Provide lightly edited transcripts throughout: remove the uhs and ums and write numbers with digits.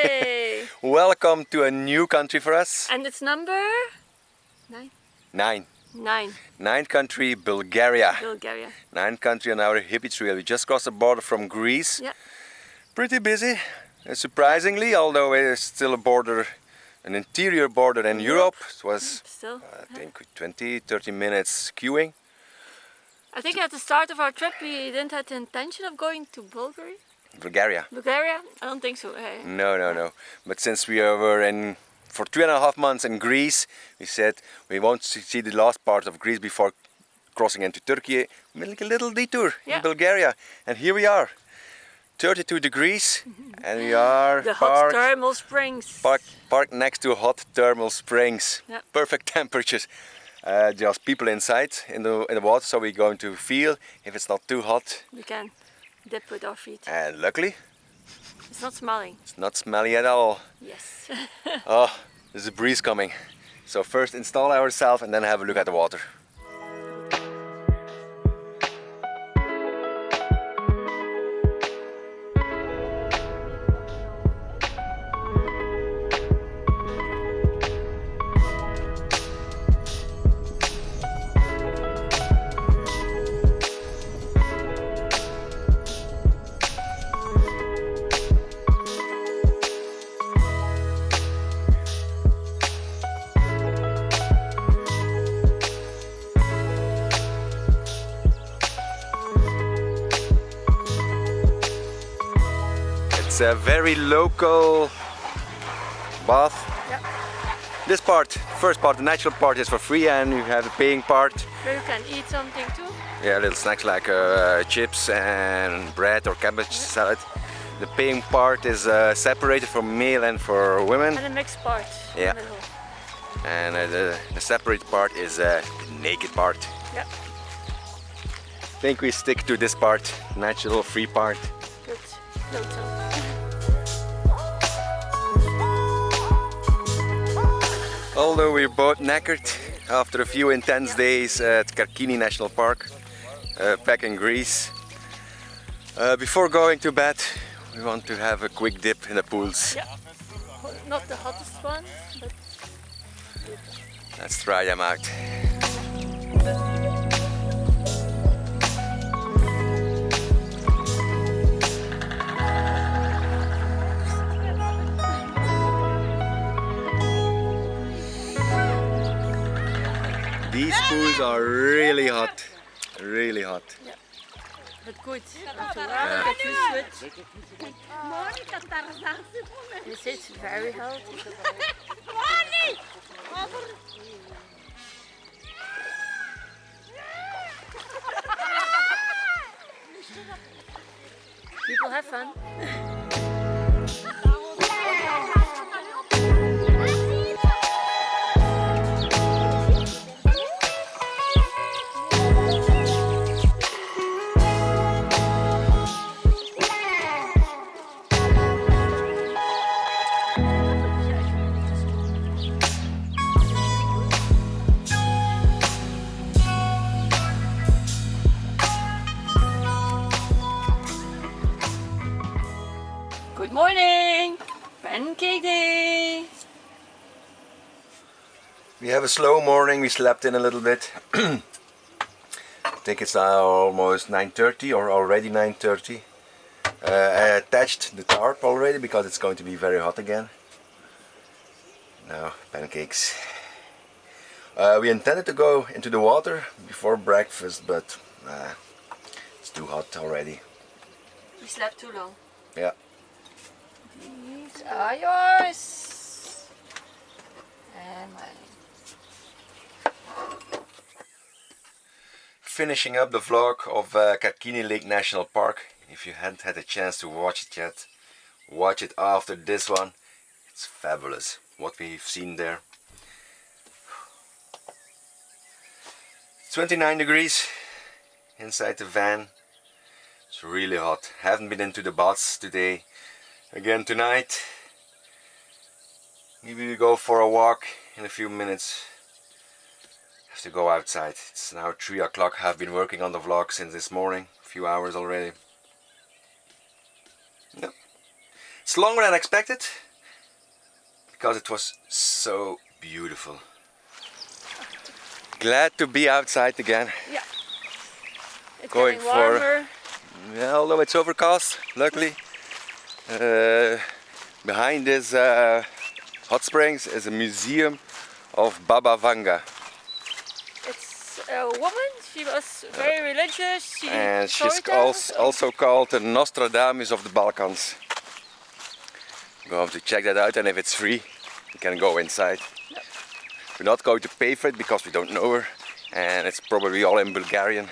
Yay! Welcome to a new country for us. And it's number 9? 9. 9. 9th country, Bulgaria. Bulgaria. 9th country on our hippie trail. We just crossed the border from Greece. Yeah. Pretty busy, surprisingly, although it's still a border, an interior border in Europe. It was, Still, I think, 20-30 minutes queuing. I think at the start of our trip we didn't have the intention of going to Bulgaria. Bulgaria? Bulgaria? I don't think so. Hey. No. But since we were in for 3.5 months in Greece, we said we won't see the last part of Greece before crossing into Turkey. We'll make a little detour in Bulgaria, and here we are. 32 degrees, and we are the hot thermal springs. Parked next to hot thermal springs. Yeah. Perfect temperatures. Just people inside in the water, so we're going to feel if it's not too hot. We can dip with our feet. And luckily, it's not smelling. It's not smelly at all. Yes. Oh, there's a breeze coming. So first install ourselves and then have a look at the water. It's a very local bath. Yeah. This part, first part, the natural part is for free, and you have the paying part. Where you can eat something too. Yeah, little snacks like chips and bread or cabbage salad. The paying part is separated for male and for women. And a mixed part. Yeah. In the middle. And the separate part is the naked part. Yeah. I think we stick to this part, natural free part. Good. Local. Although we're both knackered after a few intense days at Karkini National Park, back in Greece. Before going to bed, we want to have a quick dip in the pools. Yeah. Not the hottest one, but let's try them out. These pools are really hot, really hot. yeah. But good. Get used to it. This is very healthy. People have fun. Good morning! Pancake day! We have a slow morning, we slept in a little bit. I think it's now almost 9:30 or already 9:30. I attached the tarp already because it's going to be very hot again. Now, pancakes. We intended to go into the water before breakfast, but it's too hot already. We slept too long. Yeah. These are yours. And mine. Finishing up the vlog of Karkini Lake National Park. If you hadn't had a chance to watch it yet, watch it after this one. It's fabulous what we've seen there. 29 degrees inside the van. It's really hot. Haven't been into the baths today. Again tonight. Maybe we go for a walk in a few minutes. Have to go outside. It's now 3 o'clock. I've been working on the vlog since this morning. A few hours already. No. It's longer than expected. because it was so beautiful. Glad to be outside again. Yeah. It's Going getting warmer. Yeah, although it's overcast, luckily. Behind this hot springs is a museum of Baba Vanga. It's a woman. She was very religious. And she's also called the Nostradamus of the Balkans. I'm going to check that out, and if it's free, you can go inside. Yep. We're not going to pay for it because we don't know her, and it's probably all in Bulgarian.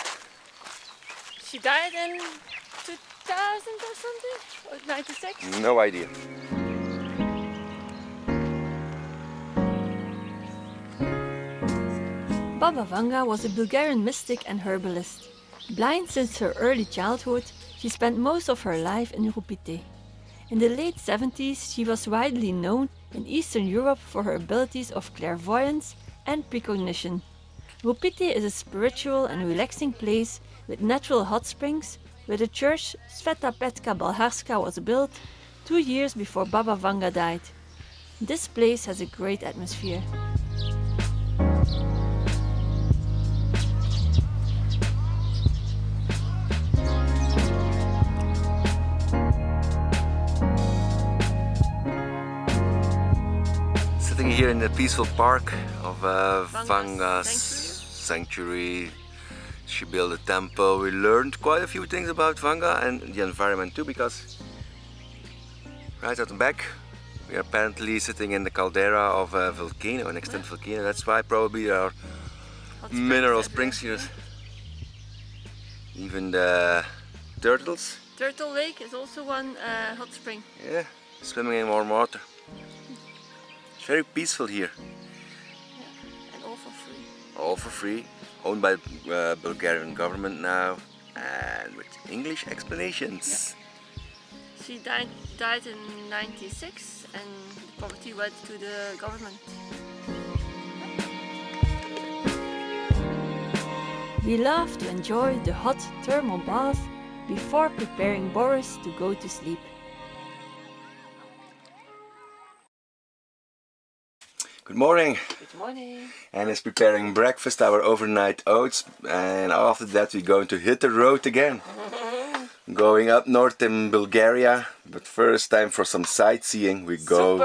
She died in 2000 or something? Or 96? No idea. Baba Vanga was a Bulgarian mystic and herbalist. Blind since her early childhood, she spent most of her life in Lupiti. In the late 70s, she was widely known in Eastern Europe for her abilities of clairvoyance and precognition. Lupiti is a spiritual and relaxing place with natural hot springs, where the church Sveta Petka Balharska was built 2 years before Baba Vanga died. This place has a great atmosphere. Sitting here in the peaceful park of Vanga's sanctuary. She built a temple. We learned quite a few things about Vanga and the environment too, because right out the back we are apparently sitting in the caldera of a volcano, an extinct volcano. That's why probably there are mineral springs here. Even the turtles. Turtle Lake is also one hot spring. Yeah, swimming in warm water. It's very peaceful here. Yeah, and all for free. All for free. Owned by Bulgarian government now, and with English explanations. Yeah. She died in 96, and the property went to the government. We love to enjoy the hot thermal bath before preparing Boris to go to sleep. Good morning. Good morning. And is preparing breakfast, our overnight oats, and after that we're going to hit the road again. Going up north in Bulgaria, but first time for some sightseeing. We go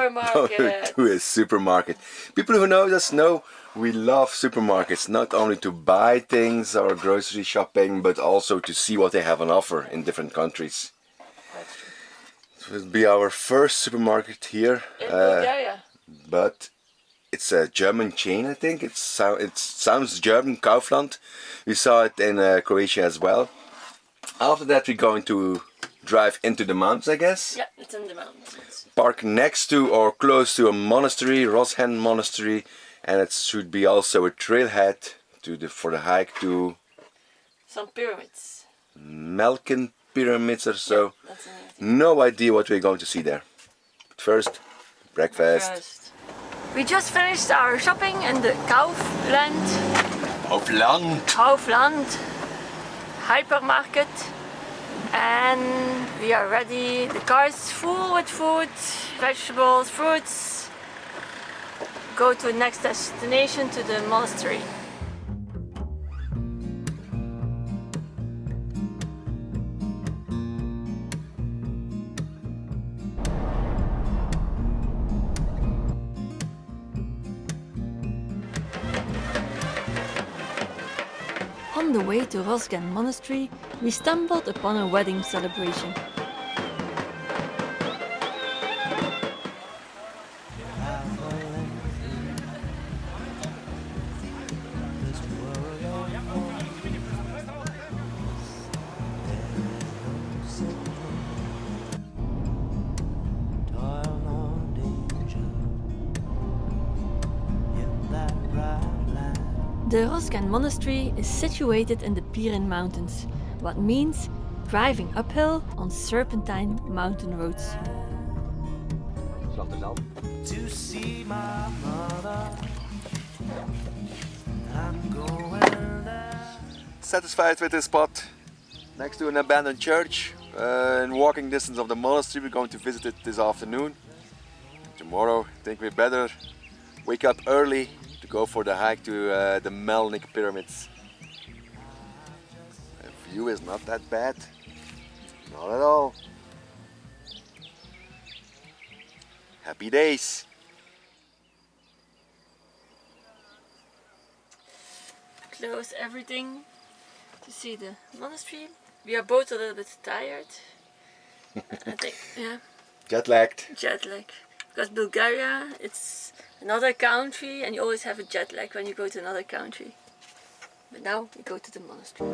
to a supermarket. People who know us know we love supermarkets, not only to buy things or grocery shopping, but also to see what they have on offer in different countries. That's true. So it'll be our first supermarket here. In Bulgaria. But it's a German chain, I think. It sounds German, Kaufland. We saw it in Croatia as well. After that we're going to drive into the mountains, I guess. Yeah, it's in the mountains. Park next to or close to a monastery, Roshen Monastery, and it should be also a trailhead for the hike to some pyramids. Malik Pyramids or so. Yeah, that's amazing. No idea what we're going to see there. But first, breakfast. We just finished our shopping in the Kaufland hypermarket, and we are ready. The car is full with food, vegetables, fruits. Go to the next destination, to the monastery. On the way to Haugen Monastery, we stumbled upon a wedding celebration. The Haugen Monastery is situated in the Pirin Mountains, what means driving uphill on serpentine mountain roads. To see my mother, I'm going there. Satisfied with this spot, next to an abandoned church, in walking distance of the monastery. We're going to visit it this afternoon. Tomorrow, I think we better wake up early to go for the hike to the Melnik Pyramids. The view is not that bad, not at all. Happy days! Close everything to see the monastery. We are both a little bit tired. I think, yeah. Jet lagged. Jet lag. Because Bulgaria, it's another country and you always have a jet lag when you go to another country. But now we go to the monastery.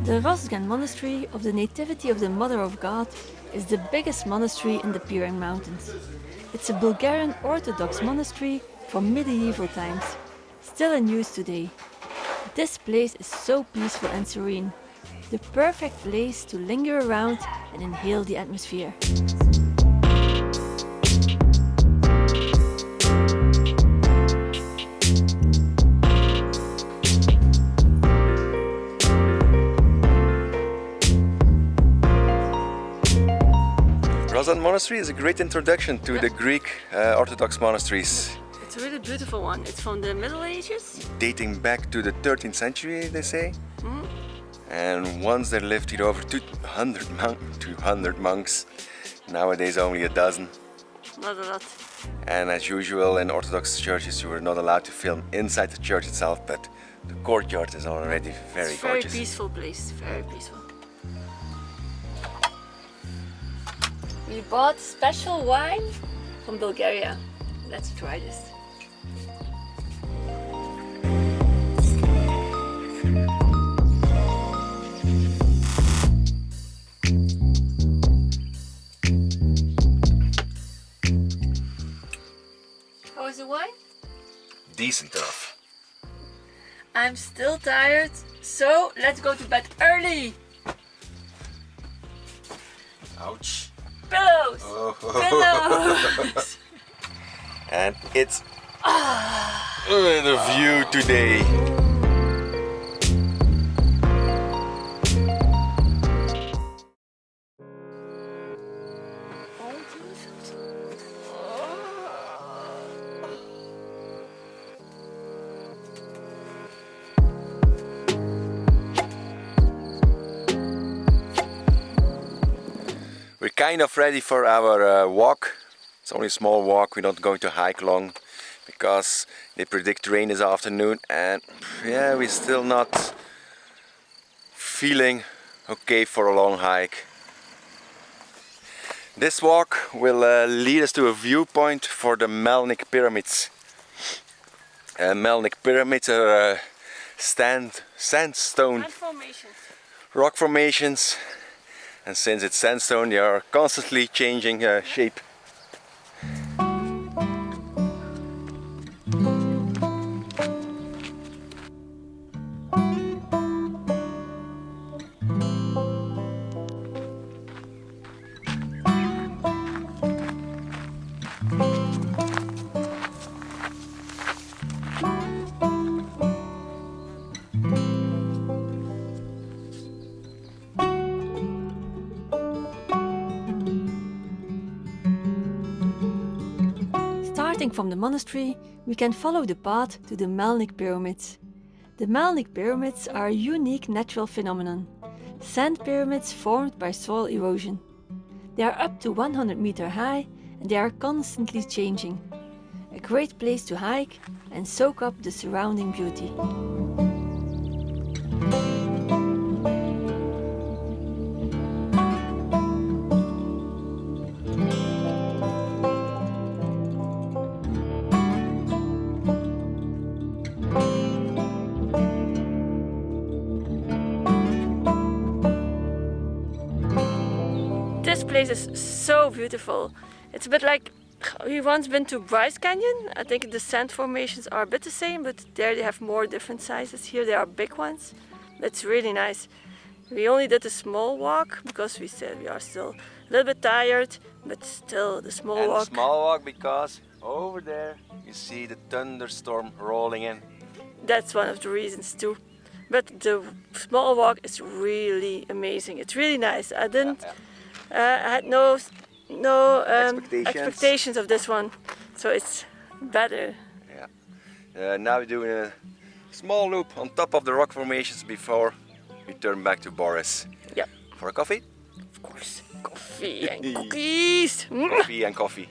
The Haugen Monastery of the Nativity of the Mother of God is the biggest monastery in the Pyramid Mountains. It's a Bulgarian Orthodox monastery from medieval times, still in use today. This place is so peaceful and serene, the perfect place to linger around and inhale the atmosphere. Haugen Monastery is a great introduction to the Greek Orthodox monasteries. It's a really beautiful one. It's from the Middle Ages. Dating back to the 13th century, they say. And once there lived here over 200 monks. Nowadays only a dozen. Not a lot. And as usual in Orthodox churches you were not allowed to film inside the church itself, but the courtyard is already very gorgeous. Very peaceful place, very peaceful. We bought special wine from Bulgaria. Let's try this. How is the wine? Decent enough. I'm still tired, so let's go to bed early. Ouch. Pillows! Oh. Pillows! And it's the view today. We're kind of ready for our walk. It's only a small walk, we're not going to hike long because they predict rain this afternoon, and yeah, we're still not feeling okay for a long hike. This walk will lead us to a viewpoint for the Melnik Pyramids. Melnik Pyramids are sandstone rock formations, and since it's sandstone they are constantly changing shape. Starting from the monastery, we can follow the path to the Melnik Pyramids. The Melnik Pyramids are a unique natural phenomenon. Sand pyramids formed by soil erosion. They are up to 100 meters high and they are constantly changing. A great place to hike and soak up the surrounding beauty. This place is so beautiful. It's a bit like, we once been to Bryce Canyon. I think the sand formations are a bit the same, but there they have more different sizes. Here there are big ones. It's really nice. We only did a small walk because we said we are still a little bit tired, but still the small And walk. the small walk because over there you see the thunderstorm rolling in. That's one of the reasons too. But the small walk is really amazing. It's really nice. I had no expectations of this one, so it's better. Yeah. Now we're doing a small loop on top of the rock formations before we turn back to Boris. Yep. For a coffee? Of course. Coffee and cookies. Coffee and coffee.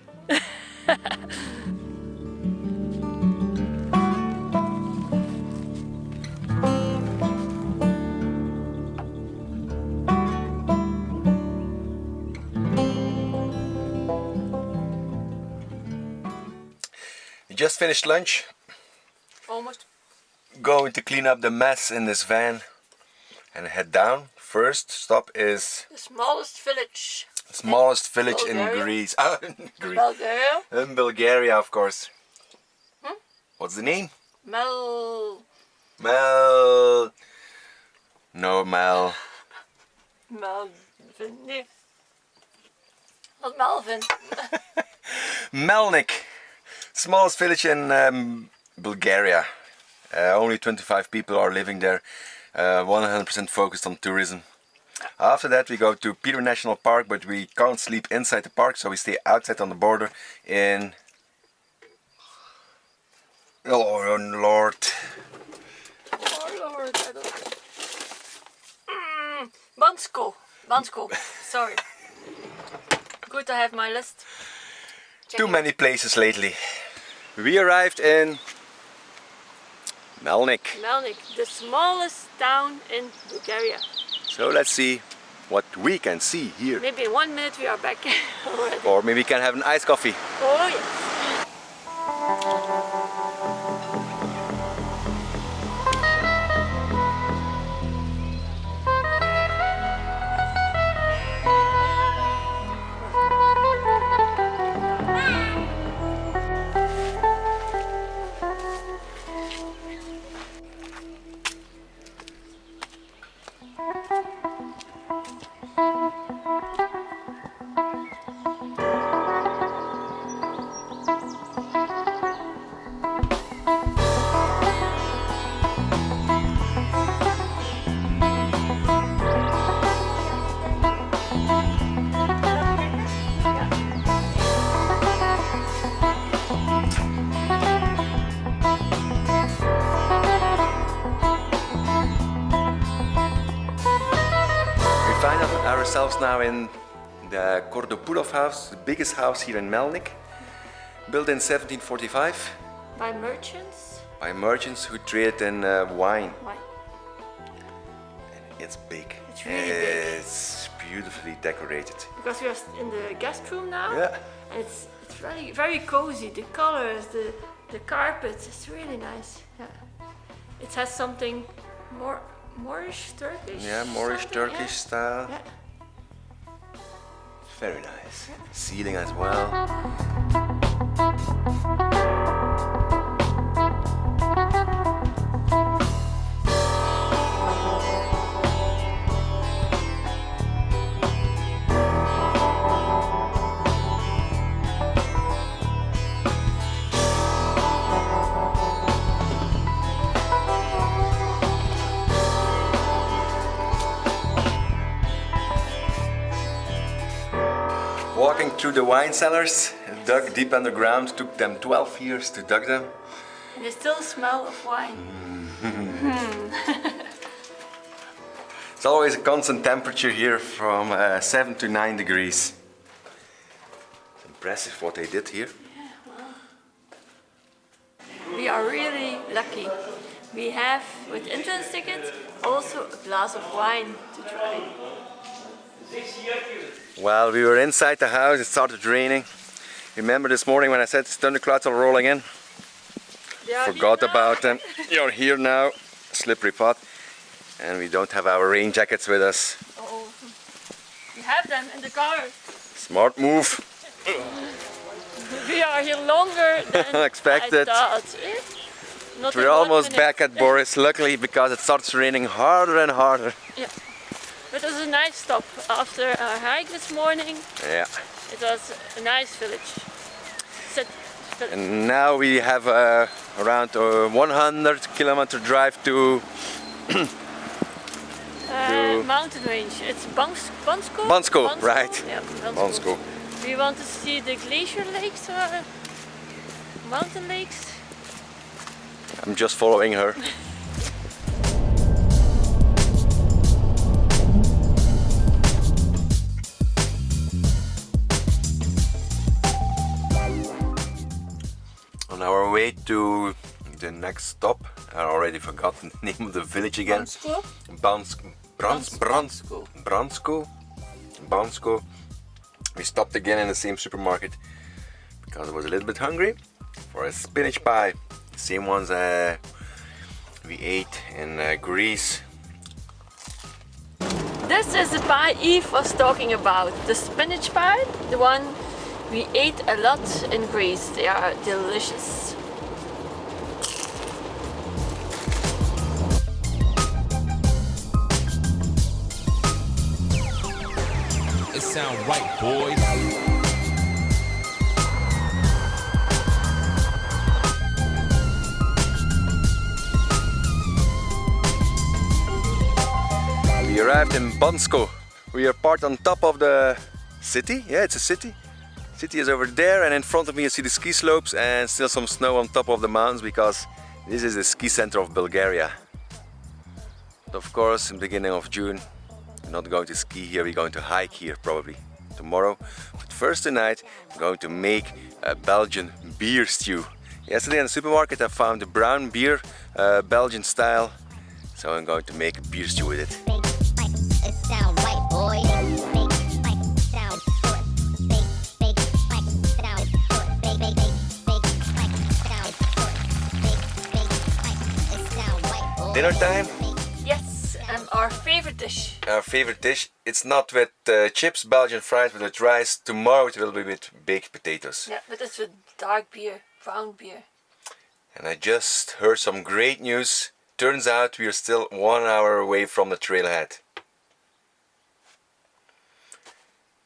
We just finished lunch. Almost. Going to clean up the mess in this van and head down. First stop is The smallest village. the smallest village in Bulgaria? Greece. Bulgaria. In Bulgaria, of course. What's the name? Mel. No, Mel. Melvin. Nee. Not Melvin. Melnik. Smallest village in Bulgaria. Only 25 people are living there. 100% focused on tourism. After that we go to Peter National Park, but we can't sleep inside the park, so we stay outside on the border in... Oh Lord. Oh Lord, I don't... Bonsko. Bonsko. Sorry. Good to have my list. Too many places lately. We arrived in Melnik. Melnik, the smallest town in Bulgaria. So let's see what we can see here. Maybe in 1 minute we are back already. Or maybe we can have an iced coffee. Oh yes. Ourselves now in the Kordopulov house, the biggest house here in Melnik, built in 1745 By merchants? by merchants who traded in wine. Why? It's big. It's really big. It's beautifully decorated. Because we are in the guest room now. Yeah. And it's really very cozy. The colors, the carpets, it's really nice. Yeah. It has something more Moorish, Turkish. Yeah, Moorish, something, Turkish yeah. style. Yeah. Very nice. Ceiling as well. Walking through the wine cellars, dug deep underground, took them 12 years to dug them. And they still smell of wine. It's always a constant temperature here from 7 to 9 degrees. It's impressive what they did here. We are really lucky. We have, with entrance ticket, also a glass of wine to try. While we were inside the house, it started raining. Remember this morning when I said thunderclouds are rolling in? They are Forgot here now. about them. You're here now, slippery pot. And we don't have our rain jackets with us. Oh, we have them in the car. Smart move. We are here longer than Expected. I thought. Not We're in 1 almost minute. back at Boris, luckily, because it starts raining harder and harder. Yeah. a nice stop after our hike this morning. Yeah. It was a nice village. And now we have around 100-kilometer drive to mountain range. It's Bonsko? Bonsko, right. Yeah, Bonsko. We want to see the glacier lakes or mountain lakes. I'm just following her. On our way to the next stop, I already forgotten the name of the village again. Bonsko. We stopped again in the same supermarket because I was a little bit hungry for a spinach pie. Same ones we ate in Greece. This is the pie Yves was talking about. The spinach pie, the one we ate a lot in Greece. They are delicious. It sound right, boys. We arrived in Bonsko. We are parked on top of the city. Yeah, it's a city. City is over there, and in front of me you see the ski slopes and still some snow on top of the mountains because this is the ski center of Bulgaria. But of course, in the beginning of June, we're not going to ski here, we're going to hike here probably tomorrow. But first tonight, I'm going to make a Belgian beer stew. Yesterday in the supermarket I found a brown beer, Belgian style. So I'm going to make a beer stew with it. Dinner time? Yes, our favorite dish. Our favorite dish. It's not with chips, Belgian fries, but with rice. Tomorrow it will be with baked potatoes. Yeah, but it's with dark beer, brown beer. And I just heard some great news. Turns out we are still 1 hour away from the trailhead.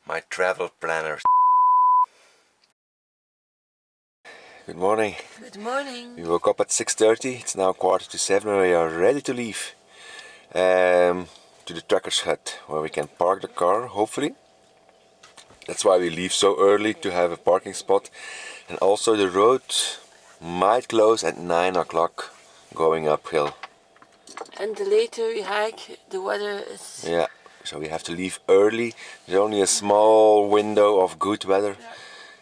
My travel planner. Good morning. Good morning. We woke up at 6:30. It's now 6:45 and we are ready to leave. To the trekker's hut where we can park the car, hopefully. That's why we leave so early, to have a parking spot. And also the road might close at 9 o'clock going uphill. And the later we hike, the weather is... Yeah, so we have to leave early. There's only a small window of good weather. Yeah.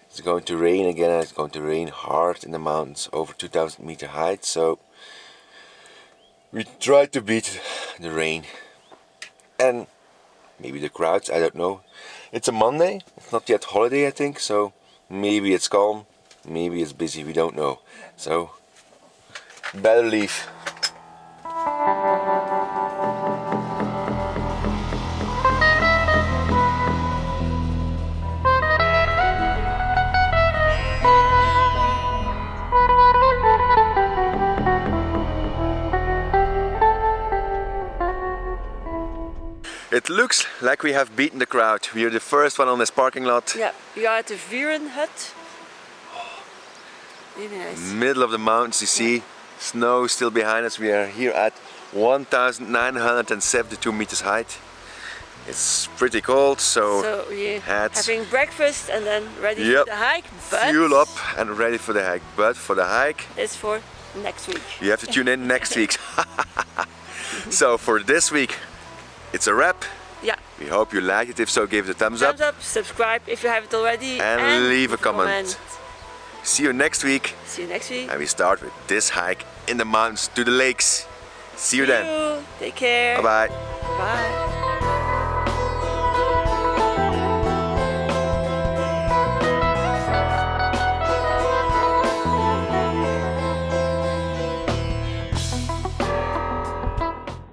It's going to rain again, and it's going to rain hard in the mountains, over 2,000 meter height. So we try to beat the rain. And maybe the crowds, I don't know. It's a Monday, it's not yet holiday I think, so maybe it's calm, maybe it's busy, we don't know. So, better leave. It looks like we have beaten the crowd. We are the first one on this parking lot. Yeah, we are at the Viren hut. Really nice. Middle of the mountains, you see. Snow still behind us. We are here at 1,972 meters height. It's pretty cold, So we're having breakfast and then ready for the hike. But fuel up and ready for the hike. But for the hike, it's for next week. You have to tune in next week. So for this week, it's a wrap. Yeah. We hope you liked it. If so, give it a thumbs up. Subscribe if you haven't already. And leave a comment. See you next week. See you next week. And we start with this hike in the mountains to the lakes. See you then. Take care. Bye bye. Bye.